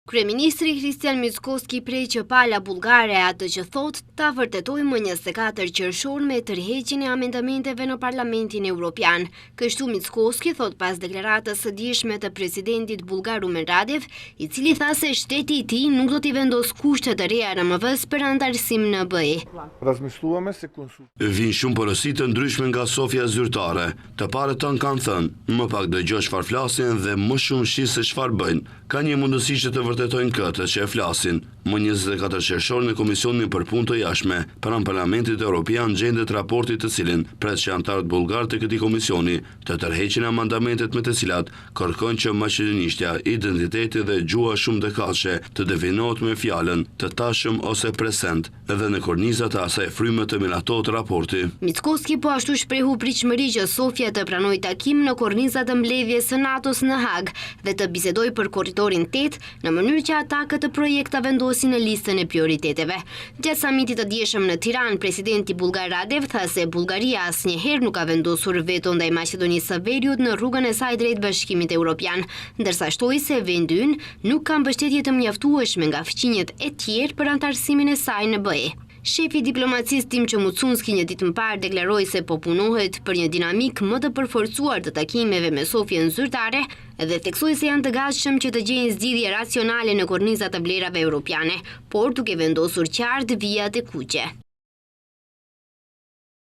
Kryeministri Kristian Mickoski prej Qepala bullgare atë që thot ta vërtetoi më 24 qershor me tërheqjen e amendamenteve në Parlamentin Evropian. Kështu Mickoski thot pas deklaratës së dijshme të presidentit bullgar Rumen Radev, i cili tha se shteti i tij nuk do t'i vendos kushte të reja RMV-s për antarësim në BE. Vin shumë porosi të ndryshme nga sofja zyrtare. Të parët tanë kanë thënë, më pak dëgjoj çfarë flasin dhe më shumë shi se çfarë bëjnë. Ka një mundësi që të vërtetojnë këtë që e flasin. Më 24 qershor në Komisionin për Punë të Jashtme, pranë Parlamentit Evropian gjendet raporti të cilin pret që anëtarët bullgar të këtij komisioni të tërheqin amendamentet me të cilat kërkojnë që maqedonishtja, identiteti dhe gjuha shumë dekallshe të definohet me fjalën të tashëm ose present, edhe në kornizat e asaj fryme të miratohet raporti. Mickoski po ashtu shprehu pritshmëri që Sofia të pranojë takim në kornizat e mbledhjes së NATO-s në Hag dhe të bisedojë për korridorin 8 në mënyrë që ata këtë projekt ta vendosin në listën e prioriteteve. Gjatë samitit të dieshëm në Tiranë, presidenti bullgar Radev tha se Bullgaria asnjëherë nuk ka vendosur veto ndaj Maqedonisë së Veriut në rrugën e saj drejt Bashkimit Evropian, ndërsa shtoi se vendi ynë nuk ka mbështetje të mjaftueshme nga fqinjet e tjerë për antarësimin e saj në BE. Shefi diplomacisë Tim Çemucunski një ditë më parë deklaroi se po punohet për një dinamik më të përforcuar të takimeve me sofjen zyrtare dhe theksoi se janë të gatshëm që të gjejnë zgjidhje racionale në kornizat e vlerave europiane, por duke vendosur qartë vijat e kuqe.